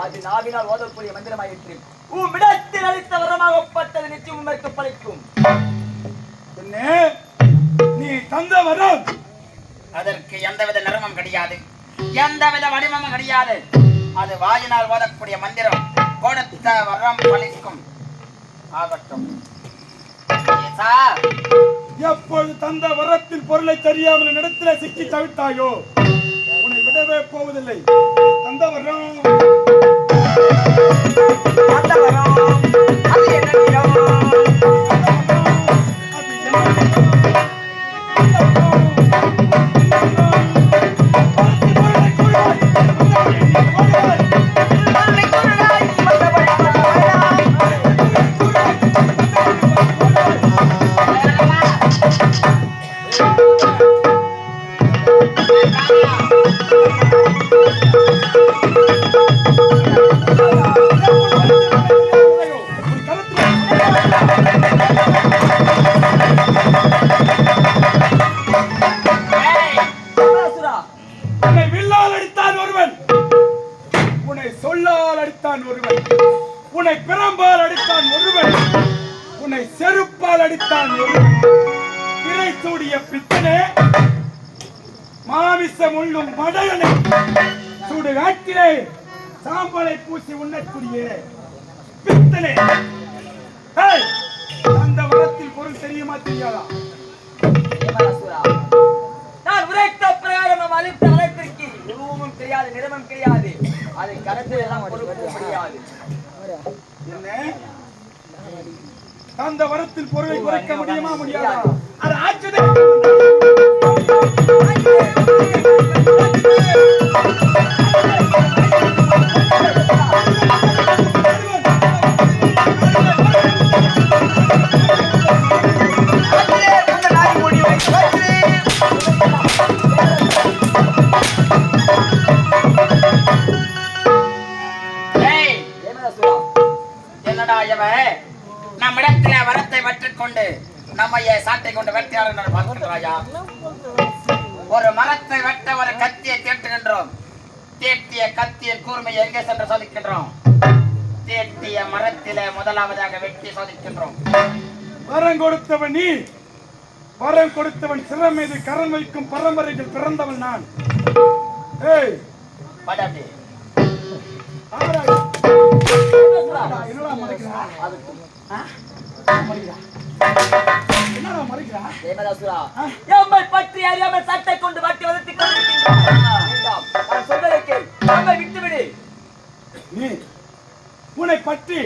அது நாவினால் ஓதக்கூடிய மந்திரமாயிற்று. உம்மிடத்தில் அளித்த வரமாகப்பட்டது நிச்சயம் உமக்கு பலிக்கும். என்ன நீ தந்த வரம் அதற்கு எந்தவித நிறமும் கிடையாது, எந்தவித வடிவமும் கிடையாது. அது வாயினால் ஓதக்கூடிய மந்திரம் கொடுத்த வரம் பலிக்கும். ஆகட்டும். எப்பொழுது தந்த வரத்தில் பொருளை தெரியாமல் இடத்துல சிக்கி தவித்தாயோ உன்னை விடவே போவதில்லை. தந்த வரம் அது என்ன நிறம்? உன்னை வில்லால் அடித்தான் ஒருவன், உன்னை சொல்லால் அடித்தான் ஒருவன், உன்னை பிரம்பால் அடித்தான் ஒருவன், உன்னை செருப்பால் அடித்தான் ஒருவன். பிறை சூடிய பித்தனே, மாமிசம் உண்ணும் மடையனே, சூடு காட்டிலே சாம்பலை பூசி உண்ணக்கூடிய பித்தனே. அந்த வரத்தில் பொருள் தெரியுமா தெரியாதா? நான் உரைத்த பிரகாரம் நாம் அளித்த அழைப்பிற்கு உருவமும் தெரியாது, நிறமும் தெரியாது, அதை கடந்து எல்லாம் கொடுக்க முடியாது. என்ன அந்த வரத்தில் பொருளை குறைக்க முடியுமா முடியாதா? அது ஆச்சுதே. என்னடா இவன் நம்மிடத்திலே வரத்தை வெற்றிக்கொண்டு நம்மைய சாட்டை கொண்டு வெற்றியாளர் பார்க்கிறாயா? ஒரு மரத்தை வெட்ட ஒரு கத்தியை தீட்டுகின்றோம். தீட்டிய கத்தியின் கூர்மையை எங்கே சென்று சோதிக்கின்றோம்? தீட்டிய மரத்திலே முதலாவதாக வெட்டி சோதிக்கின்றோம். வரம் கொடுத்தவன் நீ, வரம் கொடுத்தவன் சிரம் மீது கரம் வைக்கும் பரம்பரையில் பிறந்தவன் நான். ஏய் படாடி என்னடா மறைக்கிறா? என்னடா மறைக்கிறா? தேவதாசுரா, எம்மை பற்றி அறியாமல் சட்டை கொண்டு வட்டி வளர்த்துக் கொண்டிருக்கின்றார். வேண்டாம், நான் சொல்வதை கேள், எம்மை விட்டுவிடு. நீ உன்னை பற்றி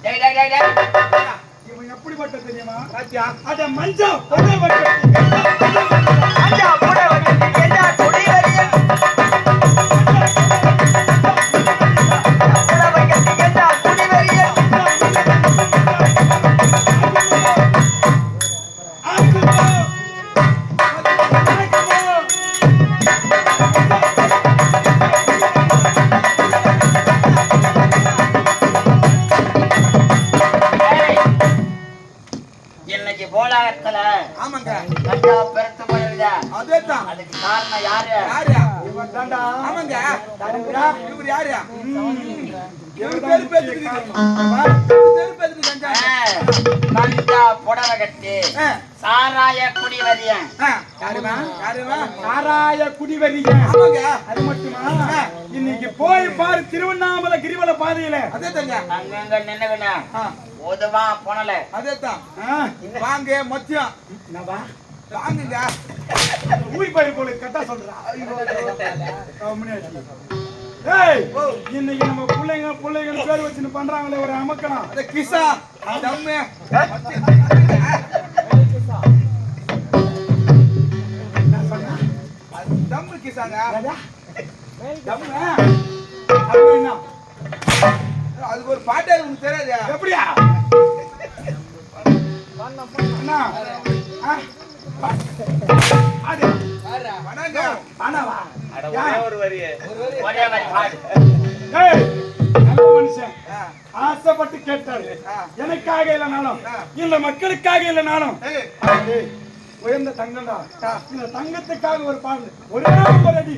டேய் டேய் டேய் டேய் இவன் எப்படிப்பட்ட தெரியுமா? அட மஞ்சா பொடை வட்டி அஞ்சா போட வந்து என்ன கொடி வரியல் இன்னைக்கு போலாகத்துல ஆமாங்க கஞ்சா பெருத்து போயிருந்தா அதேதான் அதுக்கு காரணம் யாரு? இவன் தாண்டா. ஆமாங்க தாண்டா. இவர் யாரு இவன் பேரு தான் பேருக்கு காரணம். பேரு பேருக்கு கஞ்சா கஞ்சா புடவை கட்டி சாராய குடிவரியன். யாருமா யாருமா சாராய குடிவெறிய. ஆமாங்க அது மட்டுமா? இன்னைக்கு போய் பாரு திருவண்ணாமலை கிரிவல பாதையில. அதே தாங்க அங்கங்க நின்னுகின உதவா போனல. அதேதான் ஆ, வாங்க மத்தியம் என்னவா? வாங்குங்க ஊய் பயிர் போல கட்டா சொல்றா. ஏய், இன்னைக்கு நம்ம பிள்ளைங்க பேர் வச்சுன்னு பண்றாங்களே ஒரு அமக்கலாம். அத கிசா தம்மு தம்மு கிசாங்க தம்மு. அப்ப என்ன? அதுக்கு ஒரு பாட்டே உங்களுக்கு தெரியாது எப்படியா? அண்ணா, ஆ? அது வணங்க ஆனாவா? ஒரே மாதிரி பாடு. ஏய், நல்ல மனுஷன். ஆசைப்பட்டு கேட்டாரு. எனக்காக இல்லைனாலும் இல்ல மக்களுக்காக இல்லைனாலும் அது உயர்ந்த தங்கம் தான். இந்த தங்கத்துக்காக ஒரு பாடல் ஒரே ஒரு அடி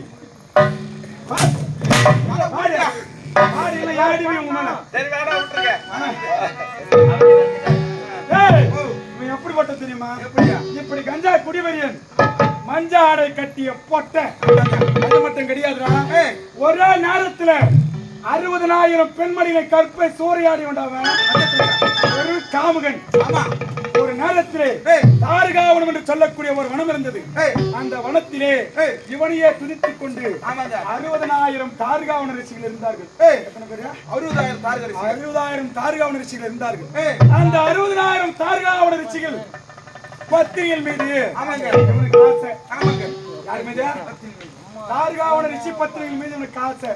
எப்படிப்பட்ட தெரியுமா? இப்படி கஞ்சா குடிவெறியன் மஞ்ச ஆடை கட்டிய பொட்டை. அது மட்டும் கிடையாதுடா. ஒரே நேரத்துல 60,000 பெண்மணிகளை கற்பை சூறையாடி கொண்டவன் ஒரு காமுகன். ஒரு நேரத்திலே தார்காவனம் என்று சொல்லக்கூடிய ஒரு வனம் இருந்தது. அந்த வனத்திலே இவனையே துதித்துக் கொண்டு 60,000 தார்காவன ரிஷிகள் இருந்தார்கள். 60,000 தார்காவன ரிஷிகள் இருந்தார்கள். அந்த 60,000 தார்காவன ரிஷிகள் பத்திரிகள் மீது இவனுக்கு ஆசை. யார் மீது? தார்காவன ரிஷி பத்திரிகள் மீது இவனுக்கு ஆசை.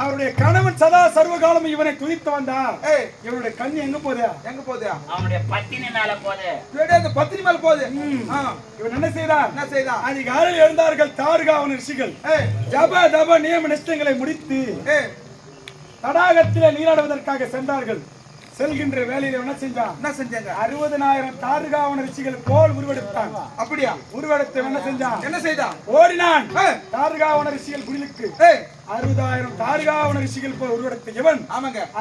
அவருடைய கணவன் சதா சர்வகாலம் இவனை துதித்து வந்தார். இவனுடைய கண்ணு எங்க போகுது? அவனுடைய பத்தினி மேல போகுது. பத்தினி மேல போகுது. இவன் என்ன செய்தான்? அதிகாலையில் எழுந்தார்கள் தார்காவன ரிஷிகள். ஜப தப நியம நிஷ்டங்களை முடித்து தடாகத்திலே நீராடுவதற்காக சென்றார்கள். செல்கின்ற வேலையில என்ன செஞ்சாங்க? 60,000 தார்காவன ரிஷிகள் போல் உருவெடுத்தான். அப்படியா? உருவெடுத்து என்ன செய்தான்? ஓடினான் தார்காவன ரிஷிகள் குடிலுக்கு. 60,000 தார்காவன ரிஷிகள் போல் உருவெடுத்த இவன்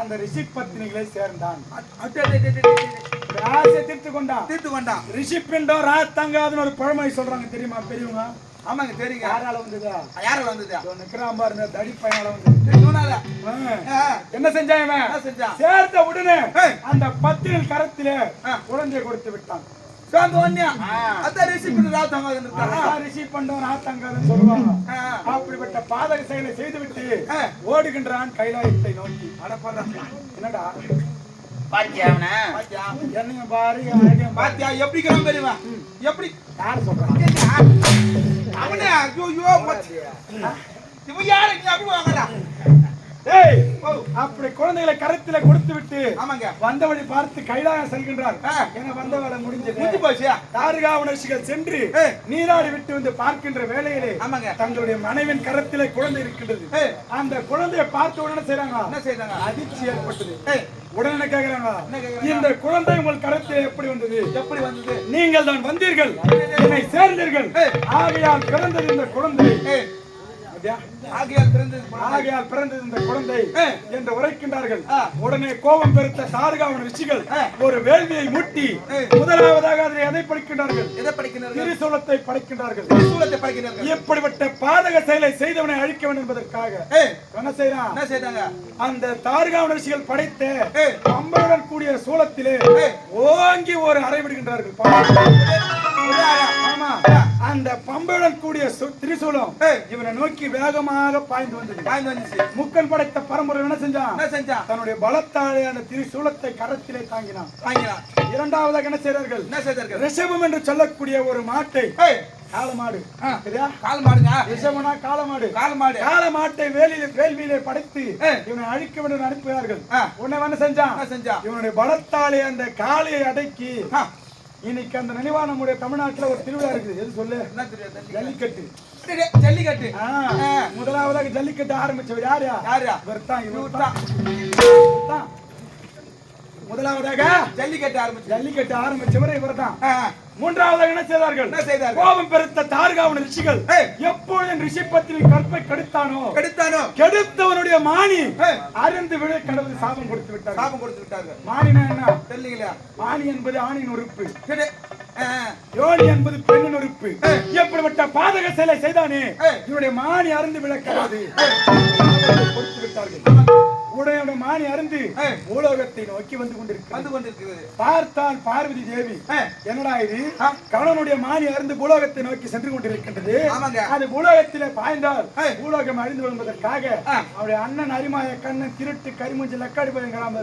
அந்த ரிஷி பத்தினிகளை சேர்ந்தான். தீர்த்து கொண்டான். ரிஷி பிண்டம் ராத்தங்காதுன்னு ஒரு பழமொழி சொல்றாங்க, தெரியுமா பெரியவங்க? ஆமாங்க தெரியுங்க. யாரால வந்ததா? நிக்கிறான் பாருங்க, தடி பையனால வந்து. என்ன செஞ்சான் இவன்? சேர்ந்த உடனே அந்த பத்திரில் கரத்திலே குழந்தையை கொடுத்து விட்டான். அப்படிப்பட்ட பாதக செயலை செய்துவிட்டு ஓடுகின்றான் கைலாயத்தை நோக்கி. என்னடா என்னையும் பாரு, பாத்தியா எப்படி தெரியுமா? எப்படி யார் சொல்றான்? அவனே இவன் யாரு? அப்படி வாங்கடா. அப்படி குழந்தைகளை கரத்தில கொடுத்து விட்டு வந்த வழி பார்த்து கைலாயம் செல்கின்றார். என வந்த வேலை முடிஞ்சது. தார்காவன ரிஷிகள் சென்று நீராடி விட்டு வந்து பார்க்கின்ற வேளையிலே தங்களுடைய மனைவின் கரத்திலே குழந்தை இருக்கின்றது. அந்த குழந்தையை பார்த்த உடனே செய்றாங்க, அதிர்ச்சி ஏற்பட்டது. உடனே கேட்கிறாங்க, இந்த குழந்தை உங்கள் கரத்திலே எப்படி வந்தது? நீங்கள் தான் வந்தீர்கள், என்னை சேர்ந்தீர்கள், ஆகையால் பிறந்தது இந்த குழந்தை. ஆகையால் பிறந்தது இந்த குழந்தை என்று உரைக்கின்றார்கள். உடனே கோபம் பெருத்த தார்காவன ரிஷிகள் ஒரு வேள்வியை மூட்டி முதலாவதாக அதை எதை படிக்கின்றார்கள்? திரிசூலத்தை படைக்கின்றார்கள். இப்படிப்பட்ட பாதக செயலை செய்தவனை அழிக்க வேண்டும் என்பதற்காக என்ன செய்யறாங்க? அந்த தார்காவன ரிஷிகள் படைத்த பம்பையுடன் கூடிய சூலத்திலே ஓங்கி ஒரு அறை விடுகின்றார்கள். ஆமா, அந்த பம்பையுடன் கூடிய திரிசூலம் இவனை நோக்கி வேகமாக பாய்ந்து வந்துச்சு. முக்கன் படைத்த பரம்பரை என்ன செஞ்சான்? தன்னுடைய பலத்தாலே அந்த திரிசூலத்தை கரத்திலே தாங்கினான். இரண்டாவதாக என்ன செய்தார்கள்? ரிஷபம் என்று சொல்லக்கூடிய ஒரு மாட்டை, காளமாடு, காளமாட்டை வேள்வியிலே படைத்து இவனை அழிக்க வேண்டும் அனுப்புகிறார்கள். உடனே என்ன செஞ்சான்? இவனுடைய பலத்தாலே அந்த காளையை அடக்கி இன்னைக்கு அந்த நினைவா நம்முடைய தமிழ்நாட்டுல ஒரு திருவிழா இருக்குது. எது சொல்லு? ஜல்லிக்கட்டு. முதலாவதாக ஜல்லிக்கட்டு ஆரம்பிச்சவர் யாரு? முதலாவதாக ஜல்லிக்கட்டு ஆரம்பிச்சவர் இவர்தான். மூன்றாவதாக என்ன செய்தார்கள்? கோபம் பெருத்த தார்காவன ரிஷிகள் எப்பொழுதும் ரிஷி பத்தினி கற்பை கெடுத்தானோ கெடுத்தவனுடைய மானி அருந்து விழ கடவுள் சாபம் கொடுத்து விட்டார்கள். மானினா என்ன தெரியல? மானி என்பது ஆணின் உறுப்பு, யோனி என்பது பெண்ணின் உறுப்பு. எப்படிப்பட்ட பாதக செயலை செய்தானே இவனுடைய மானி அருந்து விழ கடவுள் கொடுத்து விட்டார்கள். உடைய மானி அருந்து பூலோகத்தை நோக்கி வந்து கொண்டிருக்கிறது. பார்த்தால் பார்வதி தேவி, என்னடா இது? கணவனுடைய மானி அருந்து பூலோகத்தை நோக்கி சென்று கொண்டிருக்கின்றது. அது பூலோகத்திலே பாய்ந்தால் பூலோகம் அழிந்து வருவதற்காக அவருடைய அண்ணன் அரிமாய கண்ணன் திருட்டு கரிமூஞ்சி லக்காடி போயிருக்கிறான்.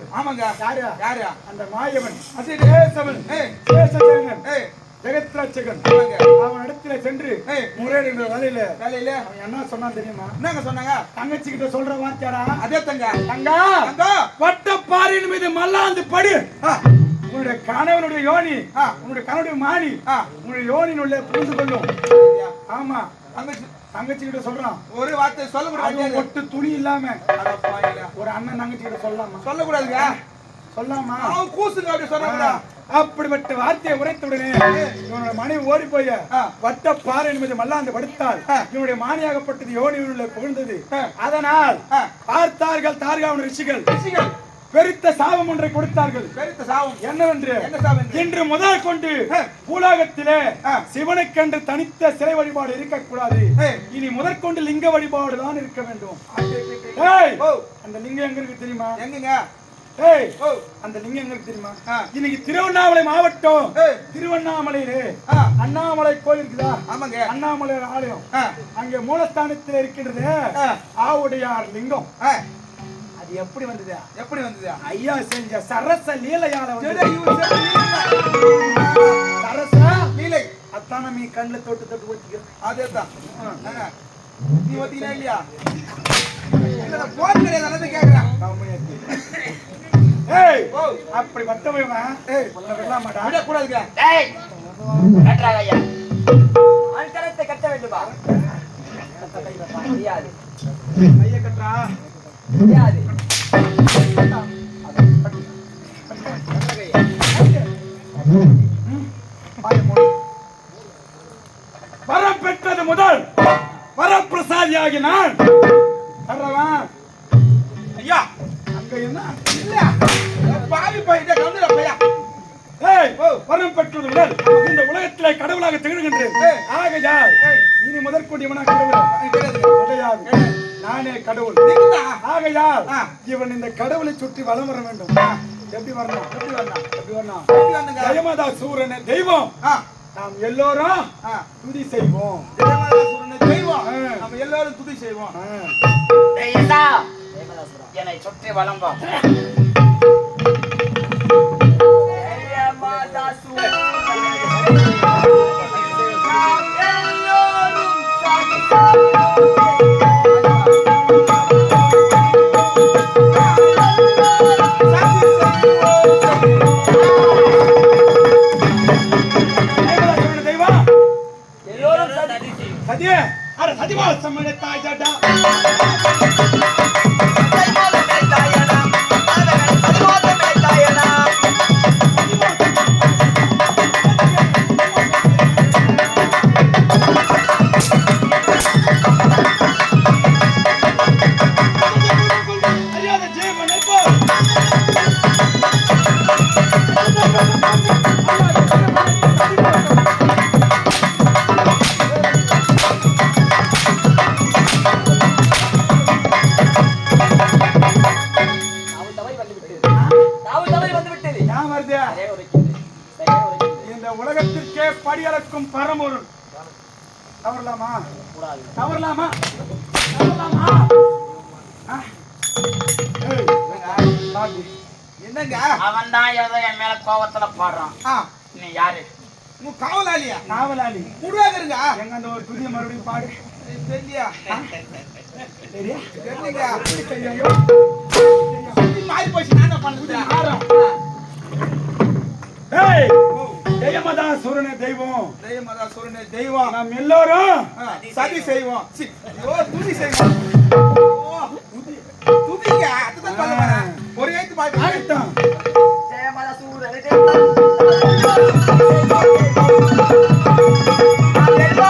யாரு? அந்த மாயவன் ஜெகத்ராட்சகன் அவன் இடத்துல சென்று முறையிடுகிற வேலையில அவன் என்ன சொன்னான் தெரியுமா? என்னங்க சொன்னாங்க? தங்கச்சி கிட்ட சொல்ற வார்த்தையாடா, அதே தங்கா வட்டப்பாறையின் மீது மல்லாந்து படு. உன்னுடைய கணவனுடைய யோனி, உன்னுடைய கணவனுடைய மானி உன்னுடைய யோனின் உள்ள புரிந்து கொள்ளும். ஆமா, தங்கச்சி கிட்ட சொல்றான். ஒரு வார்த்தை சொல்லக்கூடாது, ஒட்டு துணி இல்லாம ஒரு அண்ணன் தங்கச்சி கிட்ட சொல்லக்கூடாதுங்க. சொல்லாமா? அப்படிப்பட்ட வார்த்தையை உரைத்தவுடனே இவனுடைய மனைவி ஓடி போய வட்ட பாறை என்பது மல்லாந்து படுத்தால் இவனுடைய மானியாகப்பட்டது யோனியுள்ள புகழ்ந்தது. அதனால் பார்த்தார்கள் தார்காவன ரிஷிகள் பெருத்த சாபம் ஒன்றை கொடுத்தார்கள். பெருத்த சாபம் என்னவென்று என்ன சாபம்? இன்று முதல் கொண்டு பூலோகத்திலே சிவனுக்கென்று தனித்த சிலை வழிபாடு இருக்கக்கூடாது. இனி முதற்கொண்டு லிங்க வழிபாடு தான் இருக்க வேண்டும். அந்த லிங்கம் எங்க இருக்கு தெரியுமா? எங்கங்க? அந்த லிங்கம் எங்க இருக்கு தெரியுமா? இன்னைக்கு திருவண்ணாமலை மாவட்டம் திருவண்ணாமலையிலே அண்ணாமலை கோயில் இருக்குதா? ஆமாங்க. அண்ணாமலை ஆலயம் அங்கே மூலஸ்தானத்தில் இருக்கின்றது ஆவுடையார் லிங்கம். அது எப்படி வந்தது? எப்படி வந்தது? ஐயா செஞ்ச சரச லீலையால சரி, இவர் சரி, சரச லீலை. அத்தான நீ கண்ணுல தொட்டு தொட்டு ஒத்திக்க. அதேதான். நீ ஒத்தினா இல்லையா? இல்ல போன் கிடையாது, அதான் கேக்குறேன். ஏய் அப்படி வட்டவன் சொல்ல விடலாமாடா? விடக்கூடாதுங்க. டேய் கட்டறாங்க ஐயா. அன்கரத்தை கட்ட வேண்டுமா? முடியாது. கையை கட்டுறா. முடியாது. வரம் பெற்றது முதல் வரப்பிரசாதியாகி நான் வர்றவன். ஐயா அங்க என்ன இல்ல பாவி போயிட்ட கந்துற பையா. வரம் பெற்றது முதல் இந்த உலகத்திலே கடவுளாக திகழ்கின்றேன். ஆகையால் இனி முதற்கொண்டு இவனா கடவுள் கிடையாது, நானே கடவுள். ஆகையால் இவன் இந்த கடவுளை சுற்றி வலம் வர வேண்டும். எப்படி வரணும்? எப்படி வரணும்? எப்படி வரணும்? ஜெயமாதா சூரனை தெய்வம் நாம் எல்லோரும் துதி செய்வோம். தெய்வம் நம்ம எல்லாரும் துதி செய்வோம். என்னை சுற்றி வலம் வா. சதியே அட சதிவால் சம்மனை தாய் ஜடா அறியாத ஜீவனை போ. இந்த உலகத்திற்கே படியளக்கும் பரமொருள் தவறலாமா? தவறலாமா? தவறலாமா? என்னங்க? அவன் தான் ஏதோ என் மேல கோவத்துல பாடுறான். நீ யாரு? உங்க காவலாளியா? காவலாளி முடுவாங்க. எங்க அந்த ஒரு துதிய மறுபடியும் பாடு. தெரியலையா? சரியா? தெரியலையா? ஐயோ மாறி போச்சு. நான் பண்ணுறேன். ஜெயமதா சூரனை தெய்வம். ஜெயமதா சூரனை தெய்வம். நாம் எல்லோரும் சதி செய்வோம். துதி செய்வோம். துதிங்க. அதுதான் சொல்ல வரேன். ஒரு ஏத்து பாய் ஆகட்டும். ஜெயமாதா சூரனை தெய்வம். யார் கேட்டது?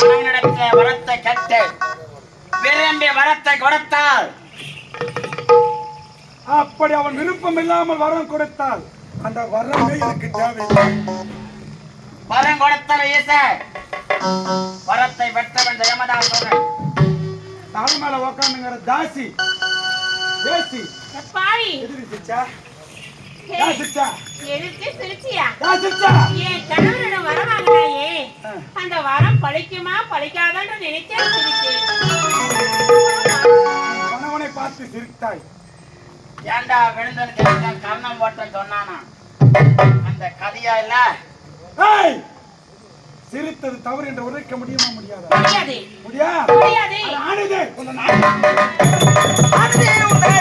மனவனிடத்தில் வரத்தை கேட்டு விரும்பி வரத்தை கொடுத்தால் அப்படி அவன் விருப்பம் இல்லாமல் வரம் கொடுத்தால் அந்த வரமே எனக்கு தேவையில்லை. வரம் கொடுத்தால் ஈச வரத்தை பெற்றவன் ஜெயமதாசன் தாழ் மேல உக்காந்துங்கிற தாசி தேசி பாவி எதிர்ச்சிச்சா தாசிச்சா எதுக்கு சிரிச்சியா தாசிச்சா என் கணவரிடம் வரம் வாங்கினாயே அந்த வரம் பழிக்குமா பழிக்காதான்னு நினைச்சே சிரிச்சேன். கணவனை பார்த்து சிரித்தாய். ஏண்டா விழுந்தன் கர்ணம் போட்ட சொன்னானா அந்த கதையா இல்ல ஏய், சிரித்தது தவறு என்று உரைக்க முடியுமா முடியாதா? முடியாது முடியா முடியாது ஆனதே அது உதய